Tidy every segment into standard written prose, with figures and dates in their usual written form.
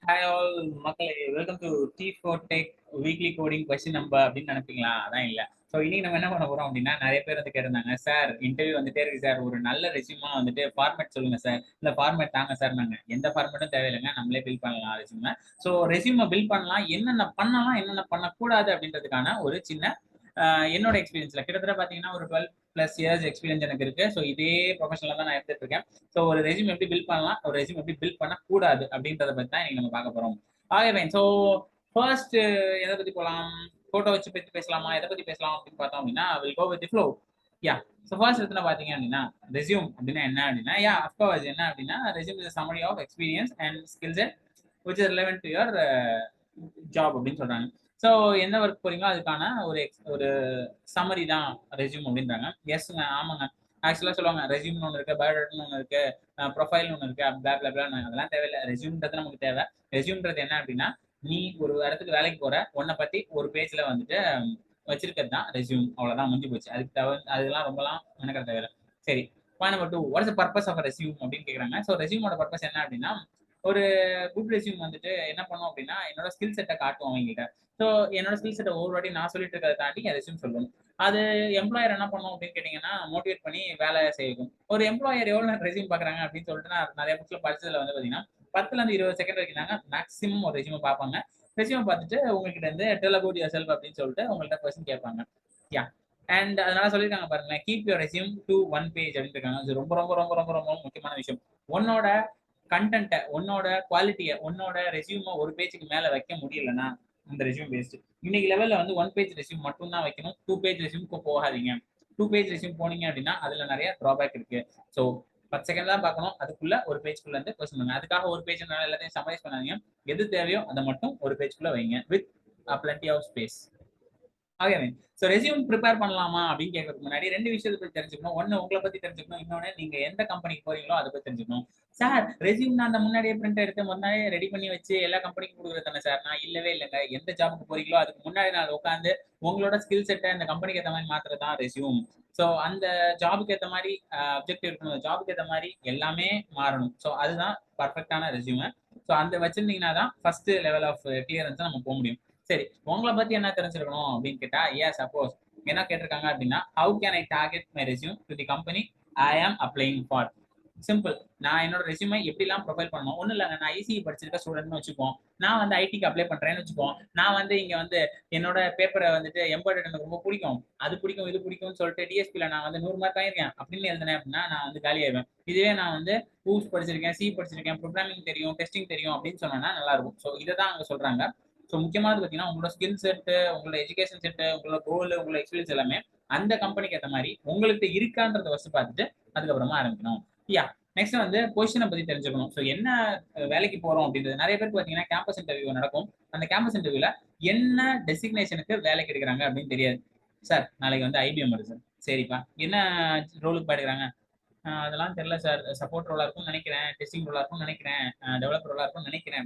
Hi all மக்களே, welcome to T4TEQ weekly coding question number அப்படின்னு நினைப்பீங்களா? அதான் இல்லை. ஸோ இன்னைக்கு நம்ம என்ன பண்ண போறோம் அப்படின்னா, நிறைய பேர் வந்து கேட்டிருந்தாங்க, சார் இன்டர்வியூ வந்துட்டே இருக்கு சார், ஒரு நல்ல ரெஸ்யூமா வந்துட்டு ஃபார்மேட் சொல்லுங்க சார், இந்த ஃபார்மேட் தாங்க சார். நாங்கள் எந்த ஃபார்மேட்டும் தேவையில்லைங்க, நம்மளே பில் பண்ணலாம் ரெஸ்யூமை. ஸோ ரெஸ்யூமை பில் பண்ணலாம், என்னென்ன பண்ணலாம் என்னென்ன பண்ணக்கூடாது அப்படின்றதுக்கான ஒரு சின்ன என்னோட எக்ஸ்பீரியன்ஸ்ல கிட்டத்தட்ட பார்த்தீங்கன்னா ஒரு 12+ இயர்ஸ் எக்ஸ்பீரியன்ஸ் எனக்கு இருக்கு. ஸோ இதே ப்ரொஃபஷனில் தான் நான் எடுத்துட்டு இருக்கேன். ஸோ ஒரு ரெஸ்யூம் எப்படி பில் பண்ணலாம், ஒரு ரெஸ்யூம் எப்படி பில் பண்ணக்கூடாது அப்படின்றத பற்றி தான் இன்னைக்கு நம்ம பார்க்க போறோம். ஆகவே ஸோ ஃபர்ஸ்ட் எதை பத்தி போகலாம்? போட்டோ வச்சு பற்றி பேசலாமா, எதை பத்தி பேசலாம் அப்படின்னு பார்த்தோம் அப்படின்னா, will go with the flow. Yeah, so first இடத்துல பார்த்தீங்க அப்படின்னா ரெஸ்யூம் அப்படின்னா என்ன அப்படின்னா, யா அஃப்கோர்ஸ் என்ன அப்படின்னா, resume is summary of experience and skills which is relevant to your job அப்படின்னு சொல்றாங்க. ஸோ என்ன ஒர்க் போறீங்களோ அதுக்கான ஒரு சம்மரி தான் ரெஸ்யூம் அப்படின்றாங்க. எஸ்ங்க, ஆமாங்க. ஆக்சுவலாக சொல்லுவாங்க ரெஸ்யூம்னு ஒன்று இருக்கு, பயோடேட்டான்னு ஒன்று இருக்கு, ப்ரொஃபைல்னு ஒன்று இருக்கு, அதெல்லாம் தேவையில்லை. ரெஸ்யூம்ன்றது நமக்கு தேவை. ரெஸ்யூம்ன்றது என்ன அப்படின்னா, நீ ஒரு இடத்துக்கு வேலைக்கு போற, உன்னை பத்தி ஒரு பேஜ்ல வந்துட்டு வச்சிருக்கிறது தான் ரெஸ்யூம். அவ்வளவுதான், முடிஞ்சு போச்சு. அதுக்கு அதெல்லாம் ரொம்பலாம் நினைக்கிற தேவையில்லை. சரி, point number 2, what is the purpose of resume அப்படின்னு கேட்குறாங்க. ஸோ ரெஸ்யூமோட பர்பஸ் என்ன அப்படின்னா, ஒரு குட் ரெஸ்யூம் வந்துட்டு என்ன பண்ணும் அப்படின்னா, என்னோட ஸ்கில் செட்டை காட்டுவோம் அவங்ககிட்ட. ஸோ என்னோட ஸ்கில் செட்டை ஒவ்வொரு வாட்டி நான் சொல்லிட்டு இருக்கிறத தாண்டி என் ரெஸ்யூம் சொல்லணும். அது எம்ப்ளாயர் என்ன பண்ணும் அப்படின்னு கேட்டீங்கன்னா, மோட்டிவேட் பண்ணி வேலை செய்யும். ஒரு எம்ப்ளாயர் எவ்வளவு ரெஸ்யூம் பாக்குறாங்க அப்படின்னு சொல்லிட்டு நான் நிறைய புக்ஸ்ல படிச்சதுல வந்து பாத்தீங்கன்னா 10ல இருந்து 20 செகண்ட் வரைக்கும் தாங்க மேக்ஸிமம் ஒரு ரெஸ்யூம் பார்ப்பாங்க. ரெஸ்யூம் பார்த்துட்டு உங்ககிட்ட இருந்து டெல் அபவுட் யுவர் செல்ஃப் அப்படின்னு சொல்லிட்டு உங்கள்கிட்ட கொஸ்டின் கேட்பாங்க. யா, அண்ட் அதனால சொல்லியிருக்காங்க பாருங்களேன், keep your resume to 1 page அப்படின்னு இருக்காங்க. அது ரொம்ப ரொம்ப ரொம்ப ரொம்ப ரொம்ப முக்கியமான விஷயம். உன்னோட கண்டென்ட்டை, உன்னோட குவாலிட்டியை, உன்னோட ரெஸ்யூமை ஒரு பேஜுக்கு மேல வைக்க முடியலன்னா இந்த ரெஸ்யூம் வேஸ்ட். இன்னைக்கு லெவல்ல வந்து 1 பேஜ் ரெஸ்யூம் மட்டும் தான் வைக்கணும். 2 பேஜ் ரெஸ்யூம்க்கு போகாதீங்க. 2 பேஜ் ரெஸ்யூம் போனீங்க அப்படின்னா அதுல நிறைய டிராபேக் இருக்கு. ஸோ 10 செகண்ட் தான் பார்க்கணும். அதுக்குள்ள ஒரு பேஜ்க்குள்ள இருந்து கொஸ்டின் பண்ணுங்க. அதுக்காக ஒரு பேஜ் எல்லாத்தையும் சமரைஸ் பண்ணாதீங்க. எது தேவையோ அதை மட்டும் ஒரு பேஜ்க்குள்ள வைங்க வித் plenty ஆஃப் ஸ்பேஸ். ஆகவே ஸோ ரெஸ்யூம் ப்ரிப்பேர் பண்ணலாமா அப்படின்னு கேட்கறதுக்கு முன்னாடி 2 விஷயத்தை பத்தி தெரிஞ்சுக்கணும். ஒன்னு உங்களை பத்தி தெரிஞ்சுக்கணும், இன்னொன்னு நீங்க எந்த கம்பெனிக்கு போறீங்களோ அதை பத்தி தெரிஞ்சுக்கணும். சார் ரெஸ்யூம் நான் அந்த முன்னாடியே பிரிண்ட் எடுத்து முன்னாடியே ரெடி பண்ணி வச்சு எல்லா கம்பெனிக்கும் கொடுக்குறது தானே சார்? நான் இல்லவே இல்லைங்க. எந்த ஜாபுக்கு போறீங்களோ அதுக்கு முன்னாடி நாள் உட்காந்து உங்களோட ஸ்கில் செட்டை அந்த கம்பெனிக்கு ஏற்ற மாதிரி மாத்துறது தான் ரெஸ்யூம். ஸோ அந்த ஜாபுக்கு ஏற்ற மாதிரி அப்ஜெக்டிவ் இருக்கணும், ஜாபுக்கு ஏற்ற மாதிரி எல்லாமே மாறணும். ஸோ அதுதான் பர்ஃபெக்டான ரெஸ்யூம். ஸோ அந்த வச்சிருந்தீங்கன்னா தான் ஃபர்ஸ்ட் லெவல் ஆஃப் கிளியரன்ஸ் நம்ம போக முடியும். சரி, உங்களை பத்தி என்ன தெரிஞ்சிருக்கணும் அப்படின்னு கேட்டா, சப்போஸ் என்ன கேட்டிருக்காங்க அப்படின்னா, how can I target my resume to the company I ஆம் அப்ளைங் ஃபார். சிம்பிள். நான் என்னோட ரெஸ்யூமை எப்படிலாம் ப்ரொஃபைல் பண்ணணும், ஒன்றும் இல்லைங்க. நான் ஐசிஇ படிச்சிருக்க ஸ்டூடெண்ட்னு வச்சுப்போம். நான் வந்து ஐடிக்கு அப்ளை பண்றேன்னு வச்சுப்போம். நான் வந்து இங்க வந்து என்னோட பேப்பரை வந்துட்டு எம்பர்டட் எனக்கு ரொம்ப பிடிக்கும், அது பிடிக்கும், இது பிடிக்கும்னு சொல்லிட்டு டிஎஸ்பியில் நான் வந்து 100 மார்க் ஆயிருக்கேன் அப்படின்னு எழுதினேன் அப்படின்னா நான் வந்து காலி ஆயிடுவேன். இதுவே நான் வந்து ஊஸ் படிச்சிருக்கேன், சி படிச்சிருக்கேன், ப்ரோக்ராமிங் தெரியும், டெஸ்டிங் தெரியும் அப்படின்னு சொன்னா நல்லா இருக்கும். ஸோ இதை தான் அங்கே சொல்றாங்க. ஸோ முக்கியமானது பார்த்தீங்கன்னா, உங்களோட ஸ்கில் செட்டு, உங்களோட எஜுகேஷன் செட்டு, உங்களோட கோல், உங்களோட எக்ஸ்பீரியன்ஸ் எல்லாமே அந்த கம்பெனிக்கு ஏற்ற மாதிரி உங்களுக்கு இருக்கான்றத ஃபர்ஸ்ட் பார்த்துட்டு அதுக்கப்புறமா ஆரம்பிக்கணும். யா, நெக்ஸ்ட் வந்து பொசிஷனை பத்தி தெரிஞ்சுக்கணும். ஸோ என்ன வேலைக்கு போறோம் அப்படின்றது. நிறைய பேருக்கு பார்த்தீங்கன்னா கேம்பஸ் இன்டர்வியூ நடக்கும். அந்த கேம்பஸ் இன்டர்வியூல என்ன டெசிக்னேஷனுக்கு வேலைக்கு எடுக்கிறாங்க அப்படின்னு தெரியாது. சார் நாளைக்கு வந்து ஐபிஎம் வருது சார். சரிப்பா, என்ன ரோலுக்கு எடுக்கிறாங்க? அதெல்லாம் தெரியல சார். சப்போர்ட் ரோலா இருக்கும்னு நினைக்கிறேன், டெஸ்டிங் ரோலா இருக்கும்னு நினைக்கிறேன், டெவலப்பர் ரோலா இருக்கும்னு நினைக்கிறேன்.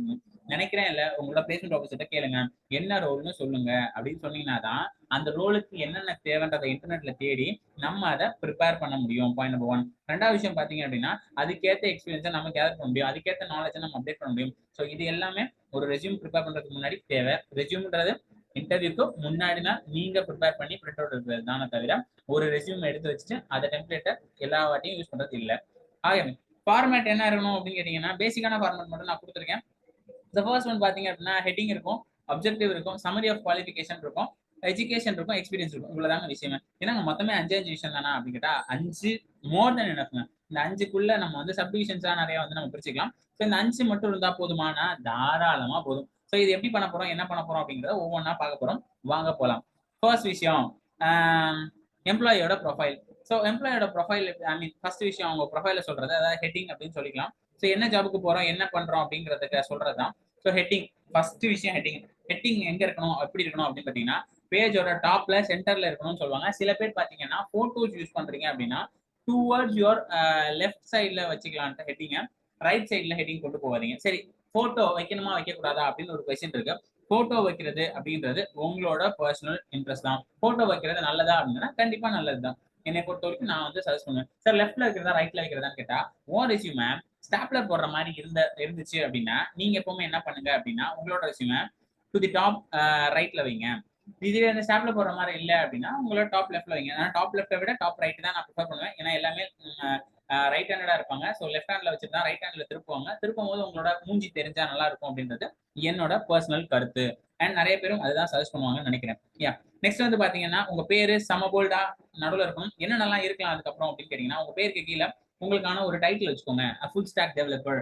நினைக்கிறேன் இல்ல, உங்களோட பிளேஸ்மெண்ட் ஆஃபீஸர்கிட்ட கேளுங்க, என்ன ரோல்னு சொல்லுங்க அப்படின்னு சொன்னீங்கன்னா தான் அந்த ரோலுக்கு என்னென்ன தேவைன்றதை இன்டர்நெட்ல தேடி நம்ம அதை ப்ரிப்பேர் பண்ண முடியும். Point number 1. ரெண்டாவது விஷயம் பாத்தீங்க அப்படின்னா, அதுக்கேற்ற எக்ஸ்பீரியன்ஸை நம்ம கேதர் பண்ண முடியும், அதுக்கேற்ற நாலேஜை நம்ம அப்டேட் பண்ண முடியும். ஸோ இது எல்லாமே ஒரு ரெஸ்யூம் ப்ரிப்பேர் பண்றதுக்கு முன்னாடி தேவை. ரெஸ்யூம்ன்றது இன்டர்வியூக்கு முன்னாடினா நீங்க ப்ரிப்பேர் பண்ணி பிரிண்ட் அவுட் எடுக்கிறது தானே தவிர ஒரு ரெஸ்யூம் எடுத்து வச்சுட்டு அதை டெம்ப்ளேட்டை எல்லா வாட்டியும் யூஸ் பண்றது இல்லை. ஆகவே ஃபார்மேட் என்ன இருக்கணும் அப்படின்னு கேட்டீங்கன்னா, பேசிக்கான ஃபார்மேட் மட்டும் நான் கொடுத்துருக்கேன். ஃபர்ஸ்ட் ஒன் பாத்தீங்க அப்படின்னா, ஹெட்டிங் இருக்கும், அப்ஜெக்டிவ் இருக்கும், சமரி ஆஃப் குவாலிஃபிகேஷன் இருக்கும், எஜுகேஷன் இருக்கும், எக்ஸ்பீரியன்ஸ் இருக்கும். இவ்வளவுதாங்க விஷயமே. ஏன்னா மொத்தமே 5 விஷயம் தானா அப்படின்னு கேட்டா 5 மோர் தென் எனஃப்ங்க. இந்த 5க்குள்ள நம்ம வந்து சப்டிவிஷன்ஸா நிறைய வந்து நம்ம பிரிச்சுக்கலாம். ஸோ இந்த 5 மட்டும் இருந்தா போதுமானா தாராளமா போதும். ஸோ இது எப்படி பண்ண போறோம், என்ன பண்ண போறோம் அப்படிங்கிறத ஒவ்வொன்றா பார்க்க போறோம். வாங்க போலாம். ஃபர்ஸ்ட் விஷயம், எம்ப்ளாயியோட ப்ரொஃபைல். ஸோ எம்ப்ளாயோட ப்ரொஃபைல், ஐ மீன் ஃபர்ஸ்ட் விஷயம் அவங்க ப்ரொஃபைல சொல்றது, அதாவது ஹெட்டிங் அப்படின்னு சொல்லிக்கலாம். ஸோ என்ன ஜாபுக்கு போறோம், என்ன பண்றோம் அப்படிங்கிறதுக்கு சொல்றதுதான். ஸோ ஹெட்டிங், ஃபர்ஸ்ட் விஷயம் ஹெட்டிங். ஹெட்டிங் எங்க இருக்கணும், எப்படி இருக்கணும் அப்படின்னு பாத்தீங்கன்னா, பேஜோட டாப்ல சென்டர்ல இருக்கணும்னு சொல்லுவாங்க. சில பேர் பாத்தீங்கன்னா போட்டோஸ் யூஸ் பண்றீங்க அப்படின்னா டுவர்ட்ஸ் யுவர் லெஃப்ட் சைட்ல வச்சுக்கலாம் ஹெட்டிங்க, ரைட் சைட்ல ஹெட்டிங் கொண்டு போவாதீங்க. சரி, போட்டோ வைக்கணுமா வைக்க கூடாதா அப்படின்னு ஒரு கொஸ்டின் இருக்கு. போட்டோ வைக்கிறது அப்படின்றது உங்களோட பர்சனல் இன்ட்ரெஸ்ட் தான். போட்டோ வைக்கிறது நல்லதா அப்படின்னா கண்டிப்பா நல்லதுதான். என்னை பொறுத்த வரைக்கும் நான் வந்து சஜஸ்ட் பண்ணுவேன். சார் லெஃப்ட்ல வைக்கிறதா ரைட்ல வைக்கிறதான்னு கேட்டா, ஓ ரெஸ்யூமே ஸ்டாப்லர் போடுற மாதிரி இருந்துச்சு அப்படின்னா நீங்க எப்பவுமே என்ன பண்ணுங்க அப்படின்னா உங்களோட ரெஸ்யூமை டு தி டாப் ரைட்ல வைங்க. இதுவே அந்த ஸ்டாப்ல போடுற மாதிரி இல்லை அப்படின்னா உங்களோட டாப் லெஃப்ட்ல வைங்க. நான் டாப் லெஃப்ட்டை விட டாப் ரைட் தான் நான் ப்ரிஃபர் பண்ணுவேன். ஏன்னா எல்லாமே ரைட் ஹேண்டடா இருப்பாங்க. ஸோ லெஃப்ட் ஹேண்ட்ல வச்சுட்டு தான் ரைட் ஹேண்ட்ல திருப்புவாங்க. திருப்பும் போது உங்களோட மூஞ்சி தெரிஞ்சா நல்லா இருக்கும் அப்படின்றது என்னோட பர்சனல் கருத்து. அண்ட் நிறைய பேரும் அதுதான் சஜஸ்ட் பண்ணுவாங்கன்னு நினைக்கிறேன். யா நெக்ஸ்ட் வந்து பாத்தீங்கன்னா உங்க பேரு சமபோல்டா நடுவில் இருக்கணும். என்னென்னலாம் இருக்கலாம் அதுக்கப்புறம் அப்படின்னு கேட்டீங்கன்னா உங்க பேருக்கு கீழே உங்களுக்கான ஒரு டைட்டில் வச்சுக்கோங்க. Full stock developer,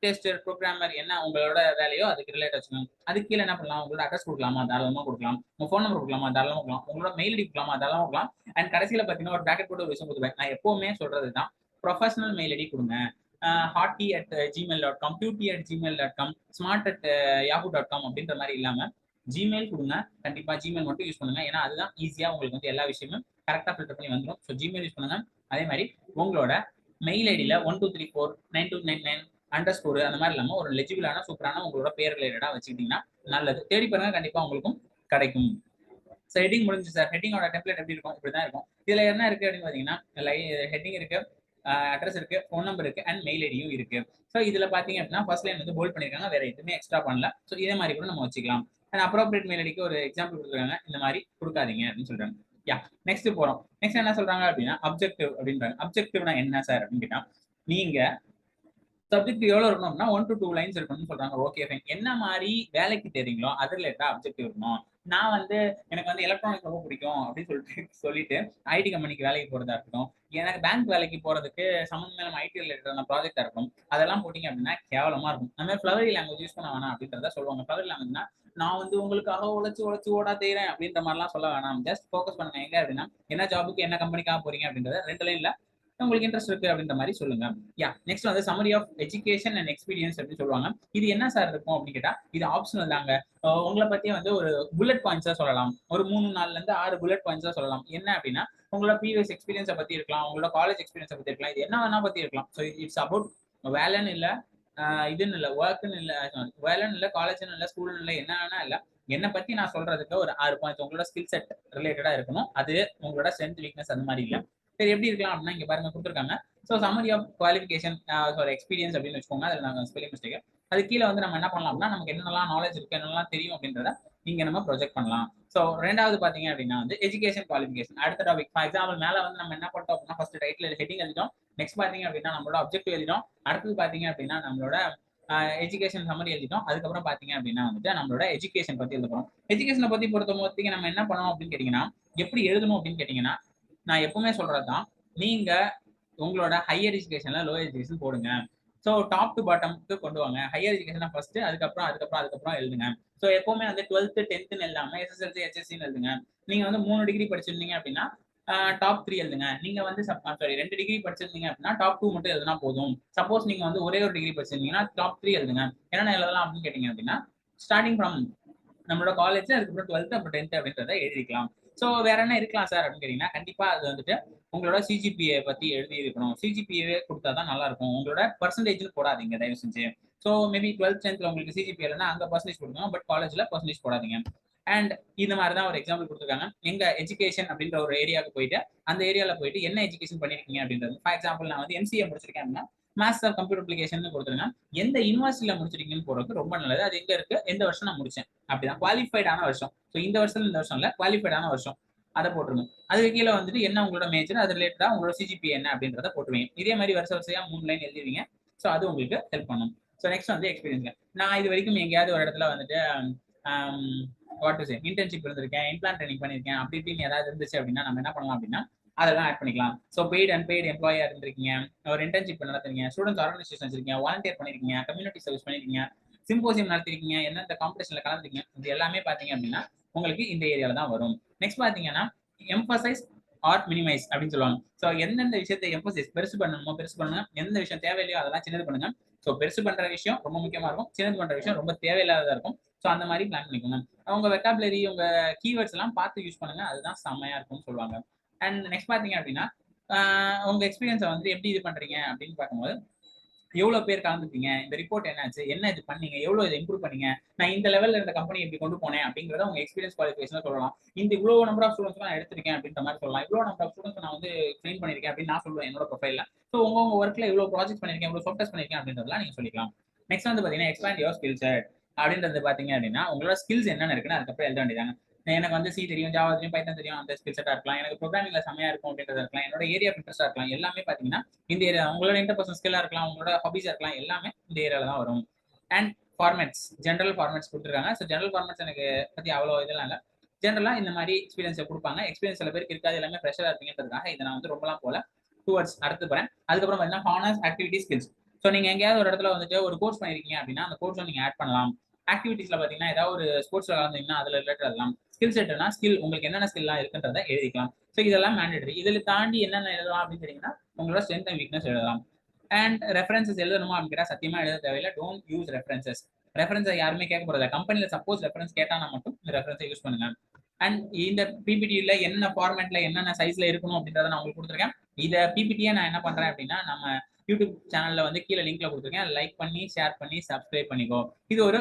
tester, programmer, என்ன உங்களோட வேலையோ அதுக்கு ரிலேட் வச்சுக்கோங்க. அதுக்கு கீழே என்ன பண்ணலாம், உங்களோட அட்ரஸ் கொடுக்கலாமா தாராளமா கொடுக்கலாம், உங்க ஃபோன் நம்பர் கொடுக்கலாமா தாராளமா கொடுக்கலாம், உங்களோட மெயில் ஐடி கொடுக்கலாமா தாராளமா கொடுக்கலாம். அண்ட் கடைசியில பாத்தீங்கன்னா ஒரு பேக்கெட் போட்டு ஒரு விஷயம் கொடுத்துருவேன். நான் எப்பவுமே சொல்றதுதான் ப்ரொஃபஷனல் மெயில் ஐடி கொடுங்க. hotty@gmail.com, qt@gmail.com, smart@yahoo.com அப்படின்ற மாதிரி இல்லாம ஜிமெயில் கொடுங்க. கண்டிப்பா ஜிமெயில் மட்டும் யூஸ் பண்ணுங்க. ஏன்னா அதுதான் ஈஸியா உங்களுக்கு வந்து எல்லா விஷயமும் கரெக்டா ஃபில்டர் பண்ணி வந்துடும். ஸோ ஜிமெயில் யூஸ் பண்ணுங்க. அதே மாதிரி உங்களோட மெயில் ஐடியில 12349299 அண்டர்ஸ்கோர் அந்த மாதிரி இல்லாம ஒரு லெஜிபிளான சூப்பரான உங்களோட பேர் ரிலேட்டடா வச்சுக்கிட்டீங்கன்னா நல்லது. தேடி பாருங்க, கண்டிப்பா உங்களுக்கும் கிடைக்கும். ஸோ ஹெட்டிங் முடிஞ்சு சார். ஹெட்டிங்கோட டெம்ப்ளேட் எப்படி இருக்கும், இப்படிதான் இருக்கும். இதுல என்ன இருக்கு அப்படின்னு பாத்தீங்கன்னா ஹெட்டிங் இருக்கு, அட்ரஸ் இருக்கு, ஃபோன் நம்பர் இருக்கு, அண்ட் மெயில் ஐடியும் இருக்கு. ஸோ இதுல பாத்தீங்க அப்படின்னா ஃபர்ஸ்ட் லைன் வந்து போல்ட் பண்ணிருக்காங்க, வேற எதுவுமே எக்ஸ்ட்ரா பண்ணல. ஸோ இதே மாதிரி கூட நம்ம வச்சுக்கலாம். அண்ட் அப்ரோப்ரியேட் மெயில் ஐடிக்கு ஒரு எக்ஸாம்பிள் கொடுத்துருக்காங்க, இந்த மாதிரி கொடுக்காதீங்க அப்படின்னு சொல்றாங்க. யா நெக்ஸ்ட் போறோம். நெக்ஸ்ட் என்ன சொல்றாங்க அப்படின்னா அப்ஜெக்டிவ் அப்படின்றாங்க. அப்ஜெக்டிவ்னா என்ன சார் அப்படின்னு கேட்டா நீங்க சப்ஜெக்ட் எவ்வளவு இருக்கணும் அப்படின்னா 1 to 2 லைன்ஸ் இருக்கணும்னு சொல்றாங்க. Okay fine. என்ன மாதிரி வேலைக்கு தெரியுங்களோ அது ரிலேட்டடா அப்ஜெக்டிவ் இருக்கணும். நான் வந்து எனக்கு வந்து எலக்ட்ரானிக்ஸ் ரொம்ப பிடிக்கும் அப்படின்னு சொல்லிட்டு ஐடி கம்பெனிக்கு வேலைக்கு போறதா இருக்கட்டும், எனக்கு பேங்க் வேலைக்கு போறதுக்கு சம்பந்தம் ஐடி ரிலேட்டடான ப்ராஜெக்டா இருக்கும், அதெல்லாம் போட்டீங்க அப்படின்னா கேவலமா இருக்கும். நம்ம ஃப்ளவரி லாங்குவேஜ் யூஸ் பண்ண வேணாம் அப்படின்றத சொல்லுவாங்க. ஃப்ளவரி லாங்குவேஜ்னா நான் வந்து உங்களுக்காக உழைச்சு ஓடா செய்யறேன் அப்படின்ற மாதிரிலாம் சொல்ல வேணாம். ஜஸ்ட் ஃபோக்கஸ் பண்ணுங்க எங்க அப்படின்னா என்ன ஜாபுக்கு என்ன கம்பெனிக்காக போறீங்க அப்படின்றத 2 லைன்ல உங்களுக்கு இன்ட்ரெஸ்ட் இருக்கு அப்படின்ற மாதிரி சொல்லுங்க. யா நெக்ஸ்ட் வந்து summary of education and experience அப்படின்னு சொல்லுவாங்க. இது என்ன சார் இருக்கும் அப்படின்னு கேட்டா இது ஆப்ஷனல் தாங்க. உங்களை பத்தி வந்து ஒரு புல்லட் பாயிண்ட்ஸா சொல்லலாம். ஒரு 3-4ல இருந்து 6 புல்லட் பாயிண்ட்ஸா சொல்லலாம். என்ன அப்படின்னா உங்களோட ப்ரீவியஸ் எக்ஸ்பீரியன்ஸை பத்தி இருக்கலாம், உங்களோட காலேஜ் எக்ஸ்பீரியன்ஸை பத்தி இருக்கலாம். இது என்ன வேணா பத்தி இருக்கலாம். ஸோ இட்ஸ் அபவுட் வேலைன்னு இல்லை, இதுன்னு இல்லை, ஒர்க்குன்னு இல்லை, வேலைன்னு இல்லை, காலேஜ்னு இல்லை, ஸ்கூல்னு இல்லை, என்ன வேணா இல்லை. என்னை பத்தி நான் சொல்றதுக்கு ஒரு 6 பாயிண்ட்ஸ் உங்களோட ஸ்கில் செட் ரிலேட்டடா இருக்கணும். அது உங்களோட ஸ்ட்ரென்த் வீக்னஸ் அந்த மாதிரி இல்லை. சரி எப்படி இருக்கலாம் அப்படின்னா இங்க பாருங்க கொடுத்துருக்காங்க. So summary of qualification for experience அப்படின்னு வச்சுக்கோங்க. அதில் நாங்கள் ஸ்பெல்லிங் மிஸ்டேக். அது கீழே வந்து நம்ம என்ன பண்ணலாம் அப்படின்னா நமக்கு என்னெல்லாம் நாலேஜ் இருக்கு, என்னெல்லாம் தெரியும் அப்படின்றத இங்க நம்ம ப்ரொஜெக்ட் பண்ணலாம். ஸோ ரெண்டாவது பாத்தீங்க அப்படின்னா வந்து எஜுகேஷன் குவாலிஃபிகேஷன் அடுத்த டாபிக். ஃபார் எக்ஸாம்பிள் மேல வந்து நம்ம என்ன பண்ணிட்டோம் அப்படின்னா ஃபர்ஸ்ட் டைட்டில் ஹெட்டிங் எழுதிட்டோம். நெக்ஸ்ட் பாத்தீங்க அப்படின்னா நம்மளோட அப்ஜெக்டிவ் எழுதிட்டோம். அடுத்தது பாத்தீங்க அப்படின்னா நம்மளோட எஜுகேஷன் சம்மரி எழுதிட்டோம். அதுக்கப்புறம் பாத்தீங்க அப்படின்னா வந்துட்டு நம்மளோட எஜுகேஷன் பத்தி எழுதுறோம். எஜுகேஷனை பத்தி பொறுத்த நம்ம என்ன பண்ணணும் அப்படின்னு கேட்டீங்கன்னா எப்படி எழுதணும் அப்படின்னு கேட்டீங்கன்னா நான் எப்பவுமே சொல்றதுதான், நீங்க உங்களோட ஹையர் எஜுகேஷன்ல லோயர் எஜுகேஷன் போடுங்க. ஸோ டாப் டு பாட்டம்க்கு கொண்டு வாங்க. ஹையர் எஜுகேஷன் ஃபர்ஸ்ட், அதுக்கப்புறம் எழுதுங்க. ஸோ எப்பவுமே வந்து 12th 10th எழுதாம எஸ்எஸ்எல்சி ஹெச்எஸ்சின்னு எழுதுங்க. நீங்க வந்து 3 டிகிரி படிச்சிருந்தீங்க அப்படின்னா டாப் 3 எழுதுங்க. நீங்க வந்து 2 டிகிரி படிச்சிருந்தீங்க அப்படின்னா டாப் 2 மட்டும் எழுதுனா போதும். சப்போஸ் நீங்க வந்து ஒரே ஒரு டிகிரி படிச்சிருந்தீங்கன்னா டாப் 3 எழுதுங்க. என்னென்ன எழுதலாம் அப்படின்னு கேட்டீங்க அப்படின்னா ஸ்டார்டிங் ஃப்ரம் நம்மளோட காலேஜ், அதுக்கப்புறம் 12th அப்புறம் 10th அப்படின்றத எழுதிக்கலாம். ஸோ வேற என்ன இருக்கலாம் சார் அப்படின்னு கேட்டீங்கன்னா கண்டிப்பா அது வந்துட்டு உங்களோட சிஜிபிஏ பத்தி எழுதி இருக்கணும். சிஜிபிஏ கொடுத்தா தான் நல்லா இருக்கும். உங்களோட பர்சன்டேஜ் போடாதீங்க தயவு செஞ்சு. ஸோ மேபி 12th 10th உங்களுக்கு சிஜிபிஏ இல்லைன்னா அங்க பர்சன்டேஜ் கொடுங்க, பட் காலேஜ்ல பர்சன்டேஜ் போடாதீங்க. அண்ட் இந்த மாதிரி தான் ஒரு எக்ஸாம்பிள் கொடுத்துருக்காங்க. எங்க எஜுகேஷன் அப்படின்ற ஒரு ஏரியாவுக்கு போயிட்டு அந்த ஏரியால போயிட்டு என்ன எஜுகேஷன் பண்ணிருக்கீங்க அப்படின்றது. ஃபார் எக்ஸாம்பிள் நான் வந்து எம்சிஏ முடிச்சிருக்கேன் அப்படின்னா மாஸ்டர் ஆஃப் கம்ப்யூட்டர் அப்ளிகேஷன் கொடுத்துருங்க. எந்த யூனிவர்சிட்டியில முடிச்சிருக்கீங்கன்னு போறது ரொம்ப நல்லது. அது எங்க இருக்கு, எந்த வருஷம் நான் முடிச்சேன் அப்படிதான் குவாலிஃபைடான வருஷம். ஸோ இந்த வருஷம் இல்ல குவாலிஃபைடான வருஷம் அதை போட்டுருங்க. அதுக்கு கீழே வந்துட்டு என்ன உங்களோட மேஜர், அது ரிலேட்டடா உங்களோட சிஜிபி என்ன அப்படின்றத போட்டுருவீங்க. இதே மாதிரி வரிசையா 3 லைன் எழுதிவீங்க. ஸோ அது உங்களுக்கு ஹெல்ப் பண்ணும். ஸோ நெக்ஸ்ட் வந்து எக்ஸ்பீரியன்ஸ். நான் இது வரைக்கும் எங்கேயாவது ஒரு இடத்துல வந்துட்டு இன்டர்ன்ஷிப் இருந்திருக்கேன், இம்ப்ளான் ட்ரைனிங் பண்ணியிருக்கேன், அப்படி இப்படின்னு ஏதாவது இருந்துச்சு அப்படின்னா நம்ம என்ன பண்ணலாம் அப்படின்னா அதெல்லாம் ஆட் பண்ணிக்கலாம். ஸோ பெய்ட் அன்பெய்ட் எம்ப்ளாயா இருந்திருக்கீங்க, ஒரு இன்டர்ன்ஷிப் நடத்துறீங்க, ஸ்டூடெண்ட்ஸ் ஆர்கனைசேஷன் வச்சிருக்கீங்க, வாலண்டியர் பண்ணிருக்கீங்க, கம்யூனிட்டி சர்வீஸ் பண்ணிருக்கீங்க, சிம்போசியம் நடத்திருக்கீங்க, எந்தெந்த காம்படிஷன்ல கலந்துருக்கீங்க, இது எல்லாமே பாத்தீங்க அப்படின்னா உங்களுக்கு இந்த ஏரியால தான் வரும். நெக்ஸ்ட் பாத்தீங்கன்னா எம்பசைஸ் ஆர் மினிமைஸ் அப்படின்னு சொல்லுவாங்க. ஸோ எந்தெந்த விஷயத்தை எம்பசைஸ் பெருசு பண்ணணுமோ பெருசு பண்ணுங்க, எந்த விஷயம் தேவையில்லையோ அதெல்லாம் சின்னது பண்ணுங்க. ஸோ பெருசு பண்ற விஷயம் ரொம்ப முக்கியமா இருக்கும், சின்னது பண்ற விஷயம் ரொம்ப தேவையில்லாததா இருக்கும். ஸோ அந்த மாதிரி பிளான் பண்ணிக்கோங்க. உங்க வெக்காபுலரி உங்க கீவேர்ட்ஸ் எல்லாம் பார்த்து யூஸ் பண்ணுங்க, அதுதான் செம்மையா இருக்கும்னு சொல்லுவாங்க. அண்ட் நெக்ஸ்ட் பாத்தீங்க அப்படின்னா உங்க எக்ஸ்பீரியன்ஸை வந்து எப்படி இது பண்றீங்க அப்படின்னு பார்க்கும்போது எவ்வளவு பேர் கலந்துட்டீங்க, இந்த ரிப்போர்ட் என்னாச்சு, என்ன இது பண்ணீங்க, எவ்வளவு இதை இம்ப்ரூவ் பண்ணீங்க, நான் இந்த லெவல்ல இந்த கம்பெனி எப்படி கொண்டு போனேன் அப்படிங்கறத உங்க எக்ஸ்பீரியன்ஸ் குவாலிஃபிகேஷன் சொல்லலாம். இந்த இவ்வளவு நம்பர் ஆஃப் ஸ்டூடெண்ட்ஸ் நான் எடுத்திருக்கேன் அப்படின்ற மாதிரி சொல்லலாம். இவ்வளவு நம்பர் ஆஃப் ஸ்டூடெண்ட்ஸ் நான் வந்து ட்ரெயின் பண்ணிருக்கேன் அப்படின்னு நான் சொல்லுவேன் என்னோட ப்ரொஃபைல்ல. ஸோ உங்க ஒர்க்ல இவ்வளவு ப்ராஜெக்ட் பண்ணிருக்கேன், இவ்வளவு சாஃப்ட்வேர் பண்ணிருக்கேன் அப்படின்றதெல்லாம் நீங்க சொல்லிக்கலாம். நெக்ஸ்ட் வந்து பாத்தீங்கன்னா எக்ஸ்பேண்ட் யுவர் ஸ்கில் செட் அப்படின்றது பாத்தீங்க அப்படின்னா உங்களோட ஸ்கில்ஸ் என்னென்ன இருக்குன்னு அதுக்கப்புறம் எழுத வேண்டியதாங்க. எனக்கு வந்து சி தெரியும், ஜாவா தெரியும், பைத்தன் தெரியும், அந்த ஸ்கில் செட்டா இருக்கலாம். எனக்கு ப்ரோக்ராமிங்ல செமையா இருக்கும் அப்படின்றத இருக்கலாம். என்னோட ஏரியா ஆஃப் இன்ட்ரெஸ்டா இருக்கலாம். எல்லாமே பாத்தீங்கன்னா இந்த ஏரியா உங்களோட இன்டர்பர்சனல் ஸ்கில்லா இருக்கலாம், உங்களோட ஹாபிஸா இருக்கலாம், எல்லாமே இந்த ஏரியால தான் வரும். அண்ட் ஃபார்மேட்ஸ், ஜென்ரல் ஃபார்மேட்ஸ் கொடுத்துருக்காங்க. ஸோ ஜென்ரல் ஃபார்மேட்ஸ் எனக்கு பத்தி அவ்வளோ இதெல்லாம் இல்லை. ஜென்ரலா இந்த மாதிரி எக்ஸ்பீரியன்ஸை கொடுப்பாங்க. எக்ஸ்பீரியன்ஸ் சில பேருக்கு இருக்காது, எல்லாமே ஃப்ரெஷரா இருப்பீங்கன்றதுக்காக இதை நான் வந்து ரொம்பலாம் போல டுவர்ட்ஸ் அடுத்து போறேன். அதுக்கப்புறம் பார்த்தீங்கன்னா ஹானர்ஸ் ஆக்டிவிட்டி ஸ்கில்ஸ். ஸோ நீங்க எங்கேயாவது ஒரு இடத்துல வந்துட்டு ஒரு கோர்ஸ் பண்ணிருக்கீங்க அப்படின்னா அந்த கோர்ஸை நீங்க ஆட் பண்ணலாம். ஆக்டிவிட்டிஸ்ல பாத்தீங்கன்னா ஏதாவது ஒரு ஸ்போர்ட்ஸ்ல கலந்தீங்கன்னா அதுல ரிலேட்டட் எல்லாம். ஸ்கில் செட்னா ஸ்கில் உங்களுக்கு என்னென்ன ஸ்கில்லாம் இருக்குன்றத எழுதிக்கலாம். ஸோ இதெல்லாம் மேண்டேட்டரி. இதில் தாண்டி என்னென்ன எழுதலாம் அப்படின்னு கேட்டீங்கன்னா உங்களோட ஸ்ட்ரென்த் அண்ட் வீக்னஸ் எழுதலாம். அண்ட் ரெஃபரன்சஸ் எழுதணுமா அப்படின்னு கேட்டா சத்தியமா எழுத தேவையில்லை. Don't use references. ரெஃபரன்ஸை யாருமே கேட்க போறதில்ல. கம்பெனில சப்போஸ் ரெஃபரன்ஸ் கேட்டானா மட்டும் இந்த ரெஃபரன்ஸை யூஸ் பண்ணுங்க. அண்ட் இந்த பிபிடியில என்ன ஃபார்மேட்ல என்னென்ன சைஸ்ல இருக்கணும் அப்படின்றத நான் உங்களுக்கு கொடுத்துருக்கேன். இதை பிபிடியை நான் என்ன பண்றேன் அப்படின்னா நம்ம யூடியூப் சேனல்ல வந்து கீழே லிங்க்ல கொடுத்துருக்கேன். லைக் பண்ணி ஷேர் பண்ணி சப்ஸ்கிரைப் பண்ணிக்கோ. இது ஒரு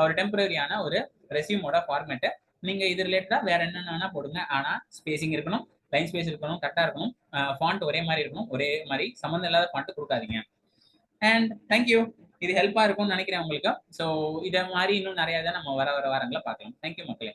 ஒரு டெம்பரரியான ஒரு ரெசியூமோட ஃபார்மேட். நீங்க இது ரிலேட்டடா வேற என்னென்ன போடுங்க. ஆனா ஸ்பேசிங் இருக்கணும், லைன் ஸ்பேஸ் இருக்கணும், கரெக்டா இருக்கணும், ஃபாண்ட் ஒரே மாதிரி இருக்கணும், ஒரே மாதிரி சம்மந்தம் இல்லாத ஃபாண்ட் கொடுக்காதீங்க. And thank you. இது ஹெல்ப்பா இருக்கும்னு நினைக்கிறேன் உங்களுக்கு. ஸோ இதை மாதிரி இன்னும் நிறைய இதை நம்ம வர வாரங்களை பார்க்கலாம். தேங்க்யூ மக்களே.